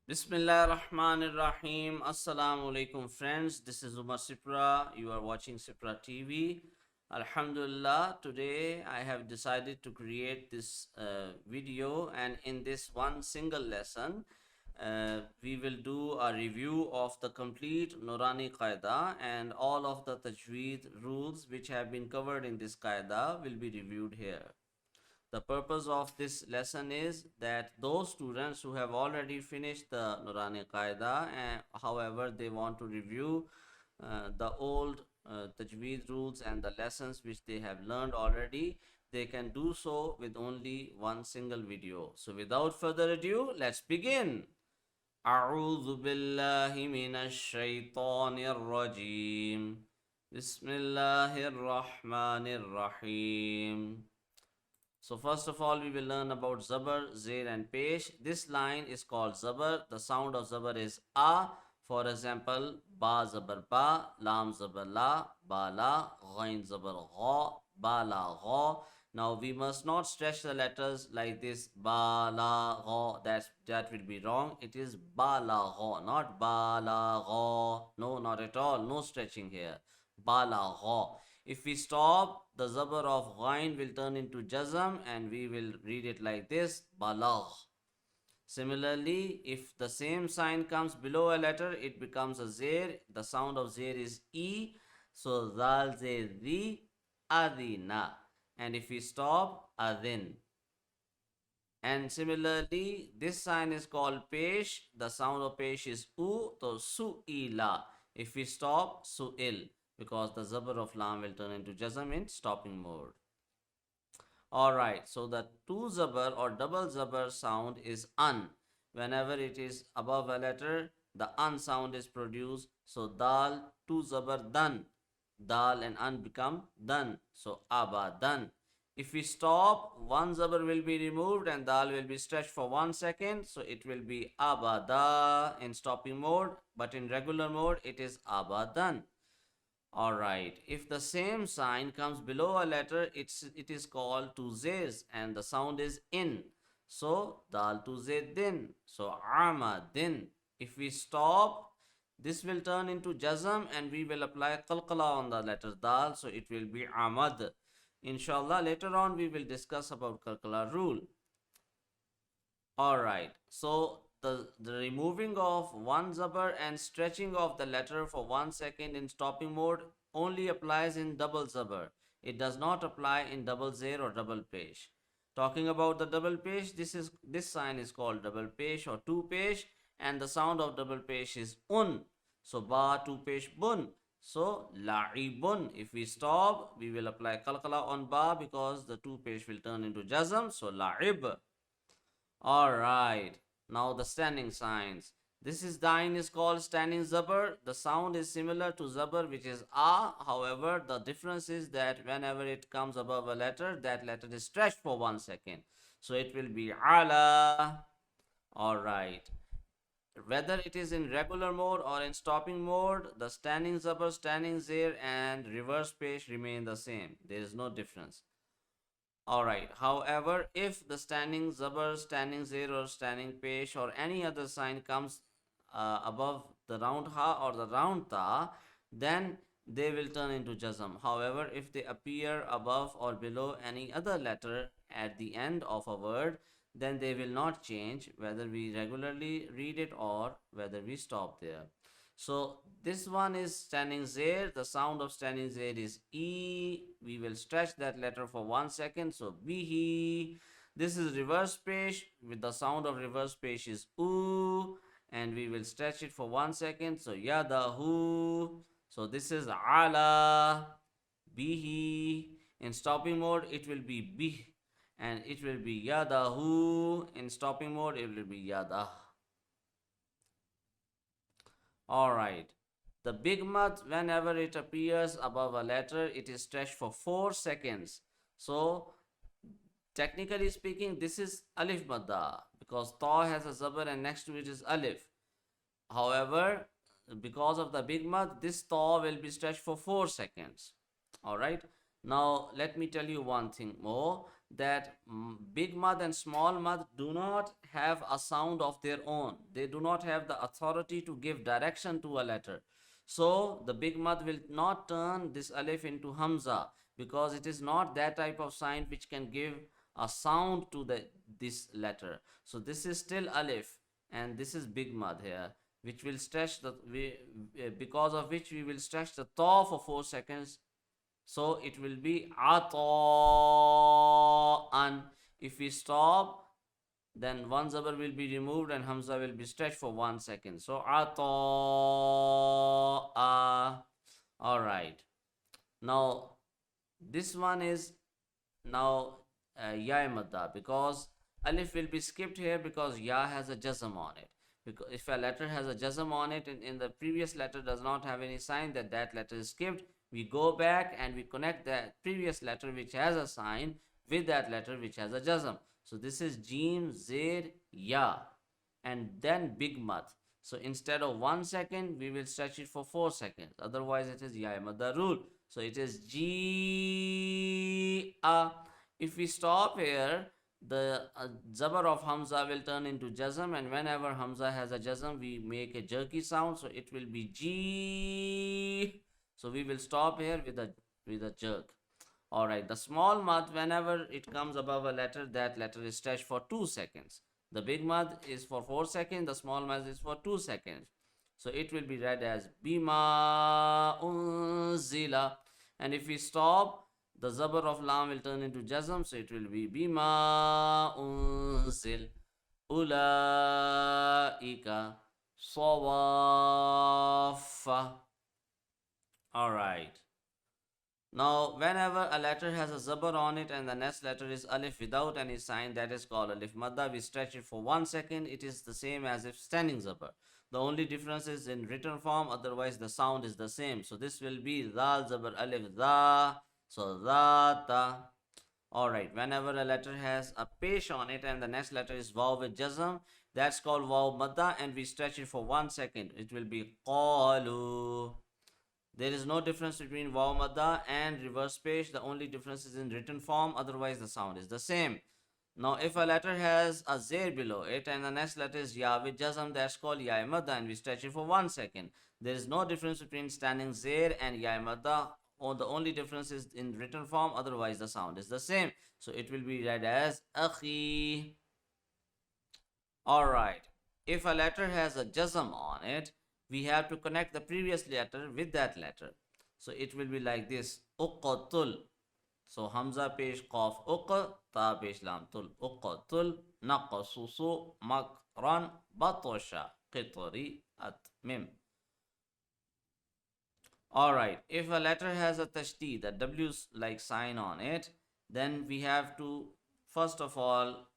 Bismillah ar-Rahman ar-Rahim. Assalamu alaikum friends. This is Umar SIPRA. You are watching SIPRA TV. Alhamdulillah, today I have decided to create this video, and in this one single lesson we will do a review of the complete Nurani Qaida, and all of the Tajweed rules which have been covered in this Qaida will be reviewed here. The purpose of this lesson is that those students who have already finished the Nurani Qaida, however they want to review the old Tajweed rules and the lessons which they have learned already, they can do so with only one single video. So without further ado, let's begin. أعوذ بالله من الشيطان الرجيم بسم الله الرحمن الرحيم. So first of all, we will learn about Zabar, Zair and Pesh. This line is called Zabar. The sound of Zabar is A. For example, Ba Zabar Ba, Lam Zabar La, Ba La, Ghain Zabar Gha, Ba La Gha. Now we must not stretch the letters like this, Ba La Gha. That will be wrong. It is Ba La Gha, not Ba La Gha. No, not at all. No stretching here. Ba La Gha. If we stop, the zabar of ghain will turn into jazm and we will read it like this, balagh. Similarly, if the same sign comes below a letter, it becomes a zair. The sound of zair is E. So, zal zair ri, adina. And if we stop, adin. And similarly, this sign is called pesh. The sound of pesh is U. So, su'ila. If we stop, su'il, because the zabar of lam will turn into jazm in stopping mode. Alright, so the two zabar or double zabar sound is an. Whenever it is above a letter, the an sound is produced. So dal, two zabar dan. Dal and an become dan. So abadan. If we stop, one zabar will be removed and dal will be stretched for 1 second. So it will be abada in stopping mode, but in regular mode it is abadan. Alright, if the same sign comes below a letter, it is called two zays and the sound is in. So, dal two din. So, amadin. If we stop, this will turn into jazm and we will apply qalqala on the letter dal. So, it will be amad. Inshallah, later on we will discuss about qalqala rule. Alright, so the removing of one zabar and stretching of the letter for 1 second in stopping mode only applies in double zabar. It does not apply in double zair or double pesh. Talking about the double pesh, this sign is called double pesh or two pesh, and the sound of double pesh is un. So ba two pesh bun. So la'ibun. If we stop, we will apply qalqala on ba because the two pesh will turn into jazm. So la'ib. Alright. Now the standing signs. This line is called standing zabar. The sound is similar to zabar, which is a. However, the difference is that whenever it comes above a letter, that letter is stretched for 1 second. So it will be ala. Alright. Whether it is in regular mode or in stopping mode, the standing zabar, standing zair and reverse pesh remain the same. There is no difference. Alright, however, if the standing zabar, standing zair or standing pesh or any other sign comes above the round ha or the round ta, then they will turn into jazm. However, if they appear above or below any other letter at the end of a word, then they will not change whether we regularly read it or whether we stop there. So this one is standing zair. The sound of standing zair is E. We will stretch that letter for 1 second. So bihi. This is reverse pesh. With the sound of reverse pesh is U. And we will stretch it for 1 second. So yadahu. So this is ala. Bihi. In stopping mode, it will be bih. And it will be yadahu. In stopping mode, it will be yadah. Alright, the big mud, whenever it appears above a letter, it is stretched for 4 seconds. So, technically speaking, this is alif madda because ta has a zabar and next to it is alif. However, because of the big mud, this ta will be stretched for 4 seconds. Alright, now let me tell you one thing more, that big mud and small mud do not have a sound of their own. They do not have the authority to give direction to a letter. So the big mud will not turn this alif into hamza, because it is not that type of sign which can give a sound to this letter. So this is still alif, and this is big mud here, which will stretch because of which we will stretch the ta for 4 seconds. So it will be ata'an. If we stop, then one zabar will be removed and hamza will be stretched for 1 second. So ata'a. All right. Now this one is now ya madda, because alif will be skipped here because ya has a jazm on it. Because if a letter has a jazm on it and in the previous letter does not have any sign, that letter is skipped. We go back and we connect that previous letter which has a sign with that letter which has a jazm. So this is Jim, Zer, Ya, and then big mud. So instead of 1 second, we will stretch it for 4 seconds. Otherwise, it is Ya Madda rule. So it is Ji, A. If we stop here, the zabar of Hamza will turn into Jazm, and whenever Hamza has a Jazm, we make a jerky sound. So it will be Ji. So we will stop here with a jerk. Alright, the small mud, whenever it comes above a letter, that letter is stretched for 2 seconds. The big mud is for 4 seconds, the small mud is for 2 seconds. So it will be read as Bima Unzila. And if we stop, the zabar of lam will turn into jazm, so it will be Bima Unzil Ulaika Sawafa. Alright. Now, whenever a letter has a zabar on it and the next letter is alif without any sign, that is called alif madda. We stretch it for 1 second. It is the same as if standing zabar. The only difference is in written form, otherwise the sound is the same. So this will be zal zabar alif za. So zata. Alright, whenever a letter has a pesh on it and the next letter is waw with jazm, that's called waw madda, and we stretch it for 1 second. It will be qalu. There is no difference between waw madda and reverse pesh. The only difference is in written form, otherwise the sound is the same. Now if a letter has a zer below it and the next letter is ya with jazm, that's called ya madda, and we stretch it for 1 second. There is no difference between standing zer and ya madda, or the only difference is in written form, otherwise the sound is the same. So it will be read as akhi. Alright, if a letter has a jazm on it, we have to connect the previous letter with that letter. So it will be like this, uqatul. So hamza pesh qaf uq, ta pesh lam tul, uqatul, naqasusu, makran, batosha, qitri, atmim. Alright, if a letter has a tashdid, a W like sign on it, then we have to first of all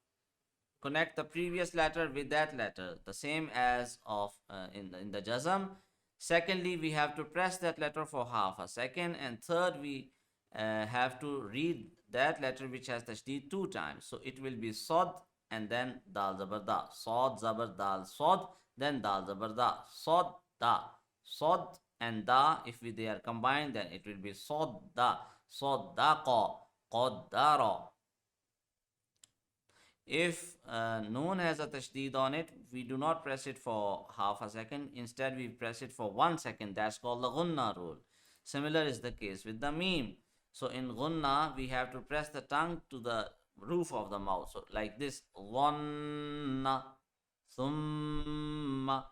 connect the previous letter with that letter, the same as of in the jazm. Secondly, we have to press that letter for half a second, and third, we have to read that letter which has tashdid 2 times. So it will be sod and then dal zabar da, sod zabar dal sod, then dal zabar da, sod da, sod and da. If they are combined, then it will be sod da, sod da qa, qaddara. If noon has a tashdid on it, we do not press it for half a second. Instead, we press it for 1 second. That's called the gunna rule. Similar is the case with the meme. So in gunna, we have to press the tongue to the roof of the mouth. So like this, wanna, thumma.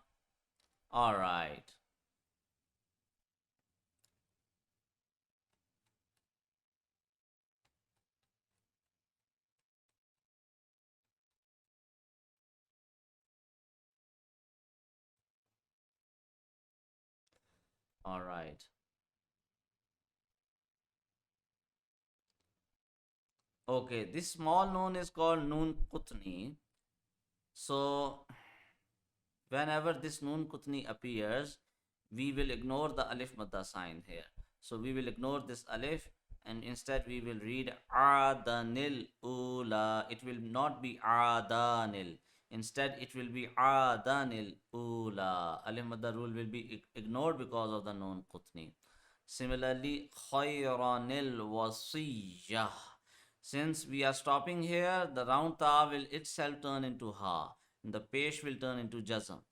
All right. All right. Okay, this small noon is called noon qutni. So whenever this noon qutni appears, we will ignore the alif madda sign here. So we will ignore this alif and instead we will read adanil ula. It will not be adanil. Instead it will be adanil ula. Alif madda rule will be ignored because of the noon qutni. Similarly, khayranil wasiyah. Since we are stopping here, the round ta will itself turn into ha. And the pesh will turn into jazm.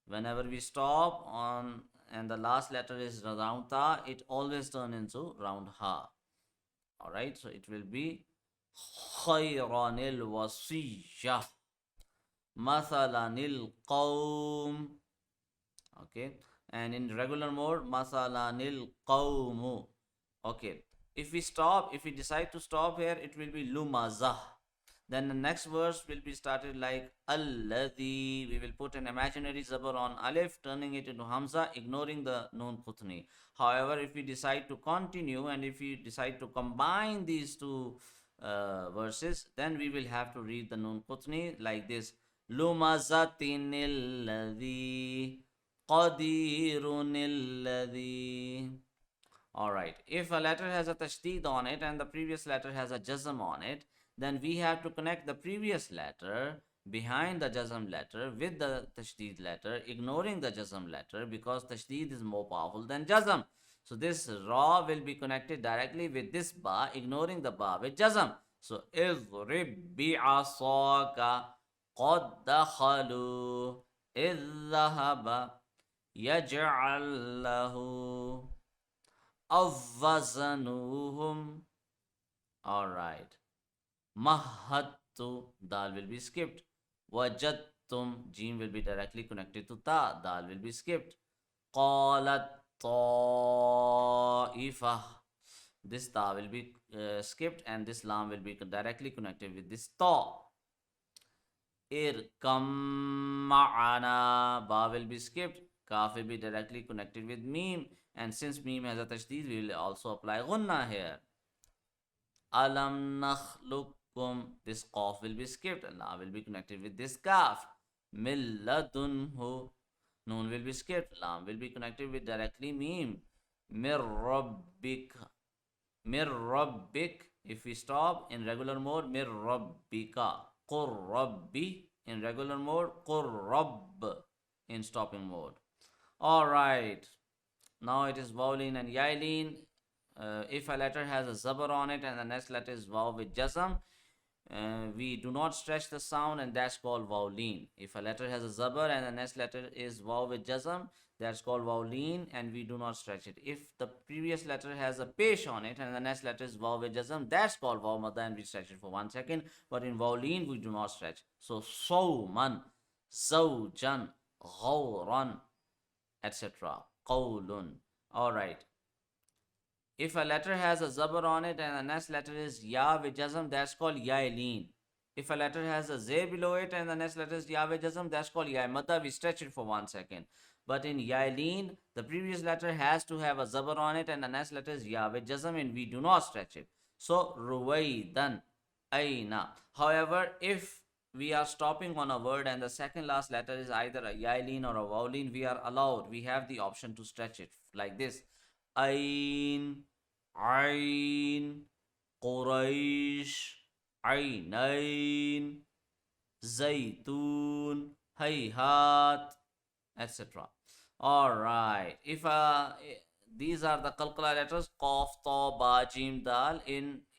Whenever we stop on and the last letter is round ta, it always turn into round ha. Alright, so it will be khayranil wasiyah mathalanil qawm. Okay, and in regular mode mathalanil qawmu. Okay, if we decide to stop here, it will be lumazah. Then the next verse will be started like alladhi. We will put an imaginary zabar on alif, turning it into hamza, ignoring the noon qutni. However, if we decide to continue and if we decide to combine these two verses, then we will have to read the noon qutni like this: lumazatin alladhi qadirun alladhi. Alright, if a letter has a tashdid on it and the previous letter has a jazm on it, then we have to connect the previous letter behind the jazm letter with the tashdid letter, ignoring the jazm letter because tashdid is more powerful than jazm. So this ra will be connected directly with this ba, ignoring the ba with jazm. So idrib bi'asaka qad dakhalu idhahaba yaj'al lahu awwazanuhum. Alright. Mahattu, dal will be skipped. Wajadtum, jim will be directly connected to ta, dal will be skipped. Qalat ta'ifah, this ta will be skipped and this lam will be directly connected with this ta. Irkam ma'ana, ba will be skipped, kaf will be directly connected with meme, and since meme has a tashdid, we will also apply gunna here. Alam nakhluqkum, this qaf will be skipped, and la will be connected with this kaf. Milladunhu, noon will be skipped, lam will be connected with directly meme. Mirrabbik, mirrabbik, if we stop in regular mode, mirrabbika. Qurrabbi in regular mode, qurrabb in stopping mode. Alright, now it is vowlin and yailin. If a letter has a zabar on it and the next letter is vaw with jazm, we do not stretch the sound, and that's called vowlin. If a letter has a zabar and the next letter is vaw with jazm, that's called vowlin, and we do not stretch it. If the previous letter has a pesh on it and the next letter is vaw with jazm, that's called vaw madda, and we stretch it for 1 second. But in vowlin, we do not stretch. So sawman, zawjan, ghawran, etc. Qawlun. Alright. If a letter has a zabar on it and the next letter is ya with jazm, that's called yailin. If a letter has a zay below it and the next letter is ya with jazm, that's called ya madda. We stretch it for 1 second. But in yailin, the previous letter has to have a zabar on it and the next letter is ya with jazm, and we do not stretch it. So ruwaydan, aina. However, if we are stopping on a word and the second last letter is either a yailin or a vowlin, we are allowed. We have the option to stretch it like this: ain, ain, quraish, ainain, zaytun, hayhat, etc. Alright, if these are the qalqala letters qaf, ta, ba, jim, dal.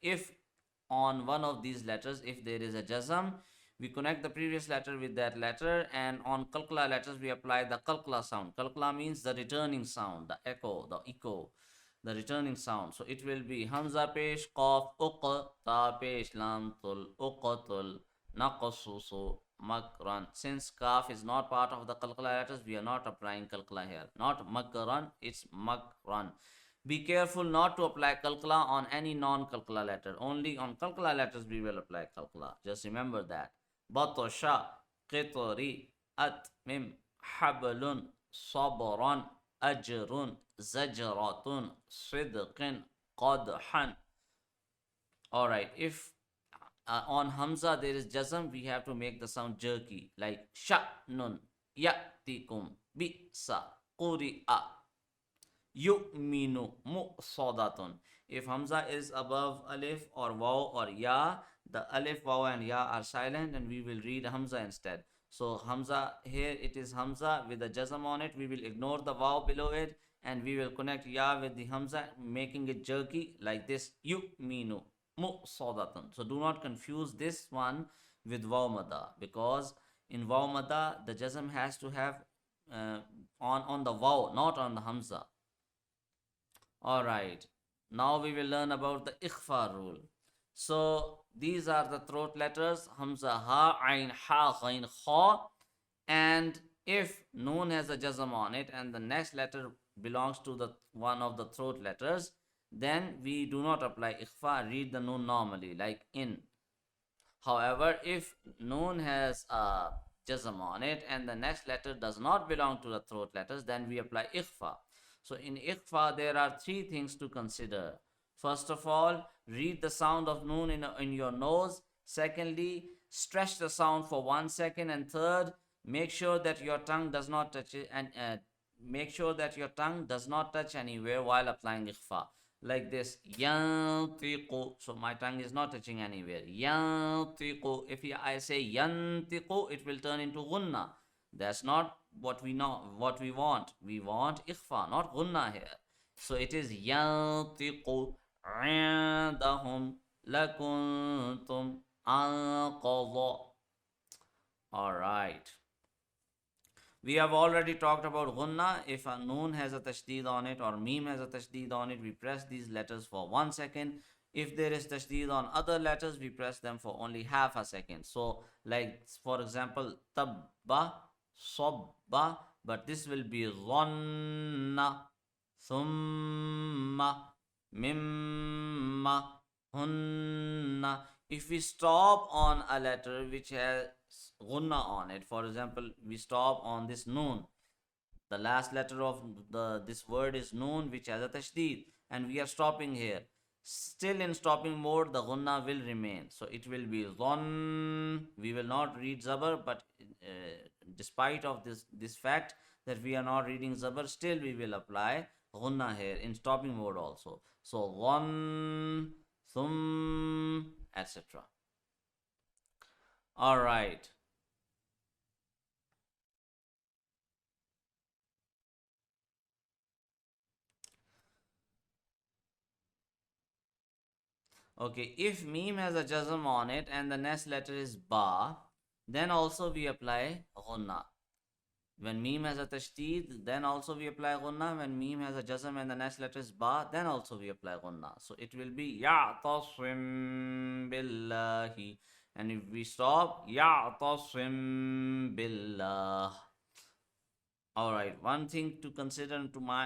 If on one of these letters, if there is a jazm, we connect the previous letter with that letter, and on qalqala letters we apply the qalqala sound. Qalqala means the returning sound, the echo, the returning sound. So it will be hamza pesh qaf uq, ta pesh lam tul, uqatul, naqasusu, makran. Since kaf is not part of the qalqala letters, we are not applying qalqala here. Not makran, it's makran. Be careful not to apply qalqala on any non-qalqala letter. Only on qalqala letters we will apply qalqala. Just remember that. Batasha, qitri, atmim, hablun, sabran, ajrun, zajratun, sidqin, qadhan. Alright, if on hamza there is jazm, we have to make the sound jerky, like sha'nun, ya'tikum, bisa, quri'a, yu'minu, mu'sadatun. If hamza is above alif or waw or ya, the alif, waw and ya are silent, and we will read hamza instead. So hamza, here it is hamza with the jazm on it. We will ignore the waw below it and we will connect ya with the hamza, making it jerky like this: yu'minu, mu'sadatun. So do not confuse this one with waw madda, because in waw madda the jazm has to have uh, on the waw, not on the hamza. All right. Now we will learn about the ikhfa rule. So these are the throat letters: hamza, ha, ain, ha, ghain, kha. And if noon has a jazm on it and the next letter belongs to the one of the throat letters, then we do not apply ikhfa. Read the noon normally, like in. However, if noon has a jazm on it and the next letter does not belong to the throat letters, then we apply ikhfa. So in ikhfa, there are three things to consider. First of all, read the sound of noon in your nose. Secondly, stretch the sound for 1 second. And third, make sure that your tongue does not touch it, and make sure that your tongue does not touch anywhere while applying ikhfa, like this, yantiqu. So my tongue is not touching anywhere. Yantiqu. If I say yantiqu, it will turn into gunna. That's not what we know, what we want. We want ikhfa, not gunna here. So it is yantiqu indahum lakuntum anqadha. All right. We have already talked about gunna. If a noon has a tashdid on it or meme has a tashdid on it, we press these letters for 1 second. If there is tashdid on other letters, we press them for only half a second. So, like for example, tabba, sobba, but this will be ghanna, thumma, mimma, hunna. If we stop on a letter which has gunna on it, for example, we stop on this noon. The last letter of this word is noon, which has a tashdid, and we are stopping here. Still in stopping mode, the gunna will remain. So it will be dhan. We will not read zabar, but despite of this fact that we are not reading zabar, still we will apply gunna here in stopping mode also. So dhan, thum, etc. All right. Okay, if meme has a jazm on it and the next letter is ba, then also we apply ghunna. When meme has a tashdid, then also we apply ghunna. When meme has a jazm and the next letter is ba, then also we apply ghunna. So it will be ya'tasim billahi. And if we stop, ya'tasim billah. All right. One thing to consider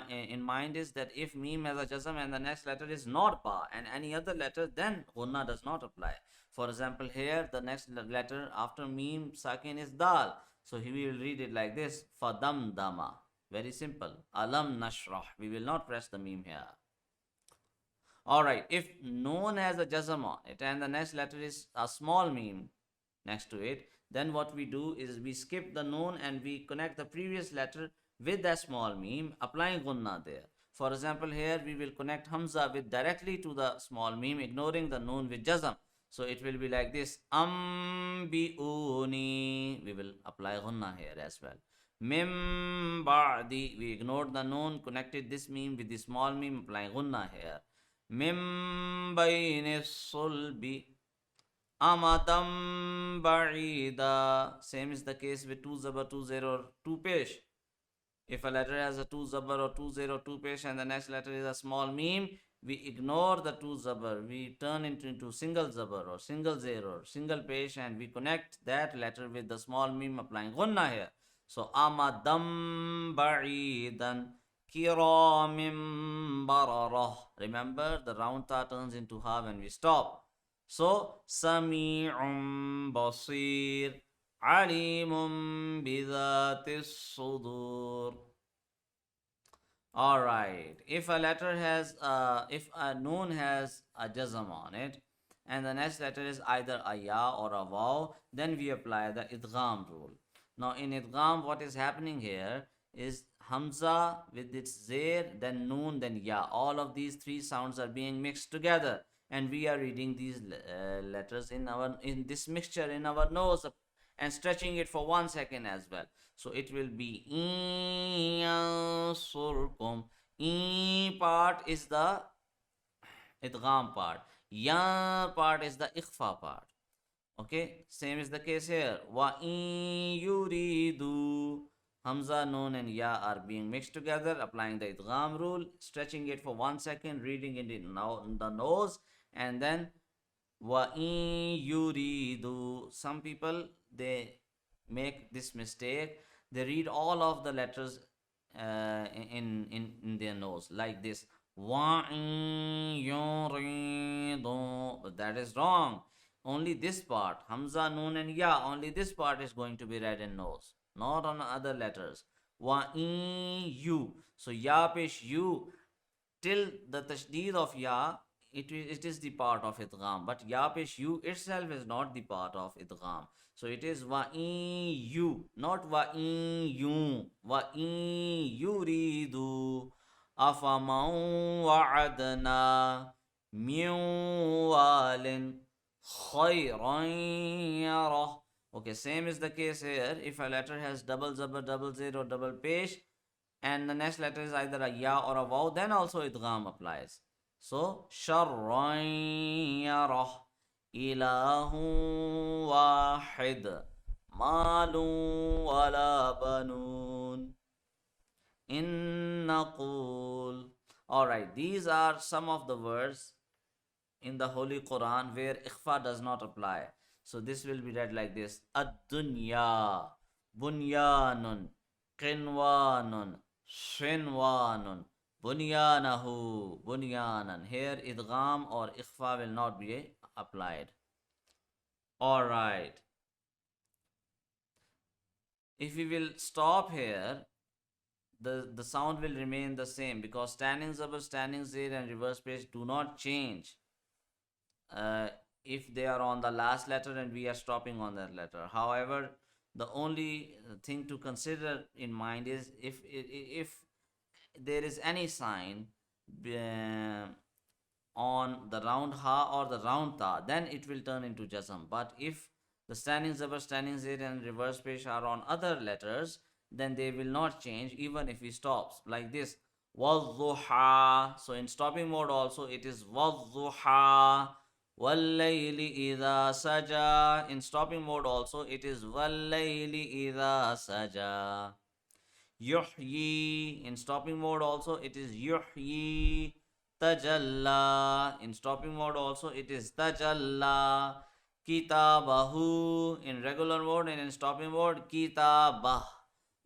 in mind is that if meme has a jazm and the next letter is not ba and any other letter, then gunna does not apply. For example, here the next letter after meme sakin is dal. So he will read it like this: fadam dama. Very simple. Alam nashrah. We will not press the meme here. All right. If noon has a jazm on it and the next letter is a small meme next to it, then what we do is we skip the noon and we connect the previous letter with that small meme, applying gunna there. For example, here we will connect hamza with directly to the small meme, ignoring the noon with jazm. So it will be like this: ambiuni. We will apply gunna here as well. Mim ba'di. We ignored the noon, connected this meme with the small meme, applying gunna here. Mim bayni sulbi. Amadam Barida. Same is the case with two zabar, two zero, two pesh. If a letter has a two zabar or two zero, two pesh, and the next letter is a small meme, we ignore the two zabar. We turn it into single zabar or single zero or single pesh, and we connect that letter with the small meme, applying gunna here. So Amadam Baridan. Kiramim Bararah. Remember, the round ta turns into ha when we stop. So, Sami'un Basir, Alimun Bidatis Sudur. Alright, if a letter has, if a noon has a jazm on it, and the next letter is either a ya or a waw, then we apply the idgham rule. Now, in idgham, what is happening here is hamza with its zair, then noon, then ya. All of these three sounds are being mixed together, and we are reading these letters in this mixture in our nose and stretching it for 1 second as well. So it will be surkum. E part is the idgham part. Ya part is the ikhfa part. Okay, same is the case here. Wa in yuridu. Hamza, Noon, and Ya are being mixed together, applying the idgham rule, stretching it for 1 second, reading it in the nose, and then wa in yuridu. Some people they make this mistake. They read all of the letters in their nose like this. Wa in yuridu. But that is wrong. Only this part, Hamza, Noon, and Ya, only this part is going to be read in nose, not on other letters. Wa in you. So Ya pesh you till the tashdeed of Ya, it is the part of idgham, but Ya pesh you itself is not the part of idgham. So it is wa in you, not wa in you. Wa in yuridu afaman wa'adna min walin khayran yarah. Okay, same is the case here. If a letter has double zabar, double zero, double pesh, and the next letter is either a ya or a waw, then also idgham applies. So sharran yarah ilahu wahid malun wala banun innaqul. Alright, these are some of the words in the Holy Quran where ikhfa does not apply. So this will be read like this: ad-dunya, bunyanun, qinwanun, shinwanun, bunyanahu, bunyanan. Here idgham or ikhfa will not be applied. Alright. If we will stop here, the sound will remain the same because standing zabar, standing zir, and reverse pace do not change if they are on the last letter and we are stopping on that letter. However, the only thing to consider in mind is if there is any sign on the round ha or the round ta, then it will turn into jazm. But if the standing zabar, standing zir, and reverse pesh are on other letters, then they will not change even if we stops like this. Wadduha. So in stopping mode also it is wadduha. Wallayli idha saja. In stopping mode also it is wallayli idha saja. Yuhyi. In stopping mode also it is yuhyi. Tajalla. In stopping mode also it is tajalla. Kitabahu in regular mode, and in stopping mode kitabah.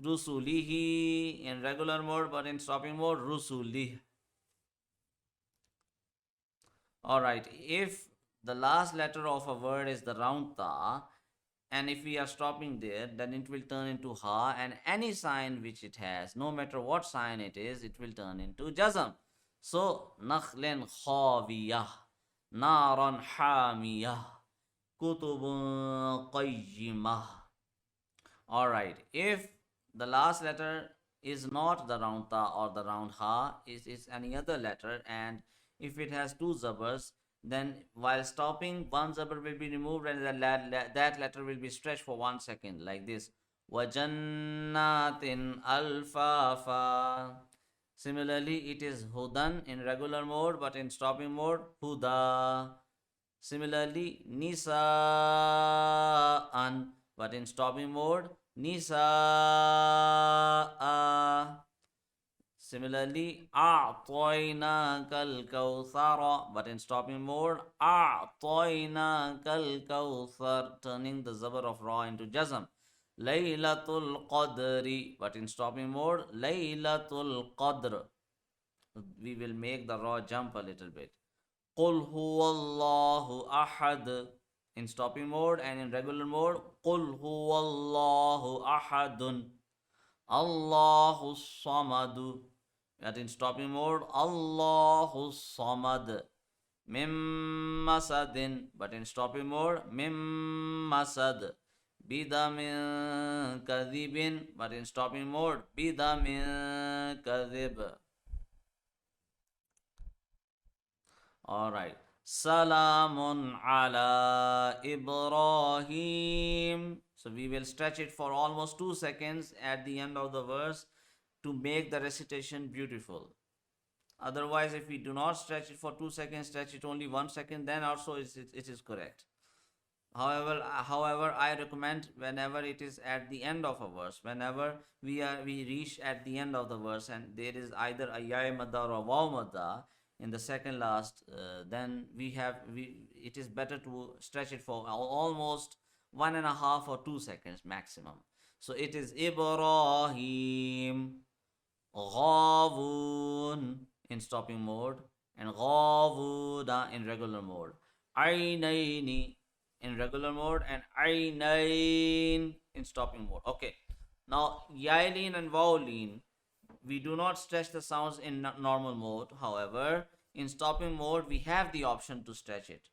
Rusulihi in regular mode, but in stopping mode rusulih. Alright, if the last letter of a word is the round ta, and if we are stopping there, then it will turn into ha, and any sign which it has, no matter what sign it is, it will turn into jazm. So nakhlin khawiyah, naran hamiyah, kutubun qayyimah. Alright, if the last letter is not the round ta or the round ha, is any other letter, and if it has two zabars, then while stopping, one zabar will be removed and that letter will be stretched for 1 second like this. Wajannatin alfafa. Similarly, it is hudan in regular mode, but in stopping mode, huda. Similarly, nisa'an, but in stopping mode, nisa'a. Similarly, a'toynakal kawthara, but in stopping mode, a'toynakal kawthar, turning the zabar of ra into jazm. Laylatul qadri, but in stopping mode, laylatul qadr. We will make the ra jump a little bit. Qul huwallahu ahad in stopping mode, and in regular mode, Qul huwallahu ahadun. Allahu samadu. But in stopping mode, Allahu samad. Mim masadin. But in stopping mode, Mim masad. Bidamin kadhibin. But in stopping mode, Bidamin kadhib. Alright. Salamun ala Ibrahim. So we will stretch it for almost 2 seconds at the end of the verse to make the recitation beautiful. Otherwise, if we do not stretch it for 2 seconds, stretch it only 1 second, then also it is correct. However, I recommend whenever it is at the end of a verse, whenever we reach at the end of the verse and there is either a ya madda or a waw madda in the second last, then we it is better to stretch it for almost 1.5 or 2 seconds maximum. So it is Ibrahim, Ghavun in stopping mode, and Ghavuda in regular mode. Ainaini in regular mode, and Ainain in stopping mode. Okay. Now, Yailin and Vowlin, we do not stretch the sounds in normal mode. However, in stopping mode, we have the option to stretch it.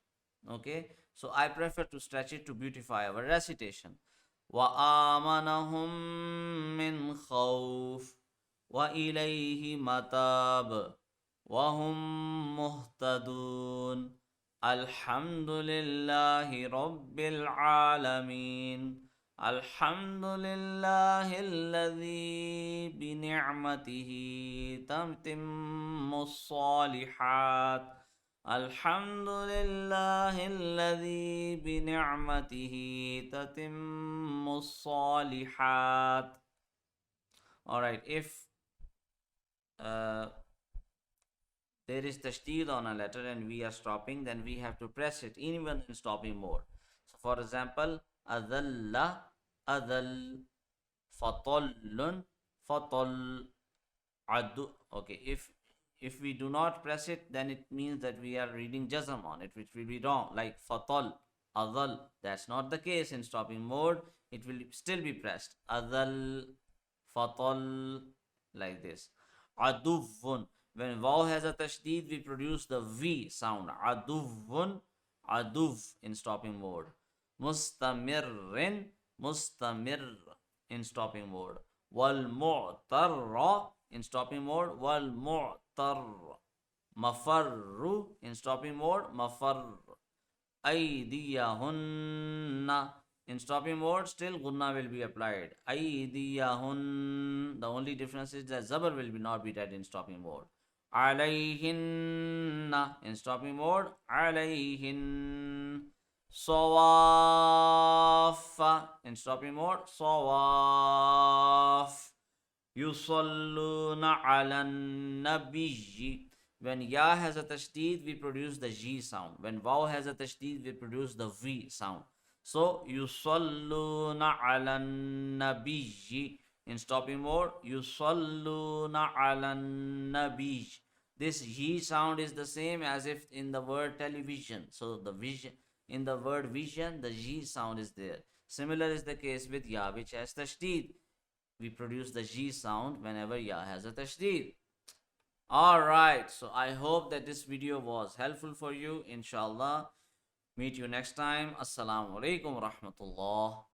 Okay. So I prefer to stretch it to beautify our recitation. وَآمَنَهُم مِّنْ خَوْفٍ وَإِلَيْهِ مَتَابٍ وَهُمْ مُهْتَدُونَ الحمد لله رب العالمين الحمد لله الذي بنعمته تتم الصالحات الحمد لله الذي بنعمته تتم الصالحات. All right, if there is tashdid on a letter and we are stopping, then we have to press it even in stopping mode. So for example, adalla, adal, fatallun, fatal, adu. Okay, if we do not press it, then it means that we are reading jazm on it, which will be wrong. Like fatal, adal. That's not the case in stopping mode. It will still be pressed. Adal, fatal, like this. Aduvun. When waw has a tashdid, we produce the V sound. Aduvun, aduv in stopping mode. Mustamirrin, mustamir in stopping mode. Wal mu'tarra in stopping mode. Wal mu'tarra. Mafarru in stopping mode. Mafar. Aydiyahunna in stopping mode, still gunna will be applied. Aydiyahun. The only difference is that zabar will be not be read in stopping mode. Alayhinna in stopping mode. Alayhin. Sawafa in stopping mode. Sawaf. Yusalluna ala nabiyyi. When ya has a tashdid, we produce the G sound. When waw has a tashdid, we produce the V sound. So, yusalluna ala nabiyyi in stopping mode. Yusalluna ala nabiyyi. This G sound is the same as if in the word television. So, the vision in the word vision, the G sound is there. Similar is the case with ya, which has tashdid. We produce the G sound whenever ya has a tashdid. Alright, so I hope that this video was helpful for you. Inshallah. Meet you next time. Assalamu alaikum wa rahmatullah.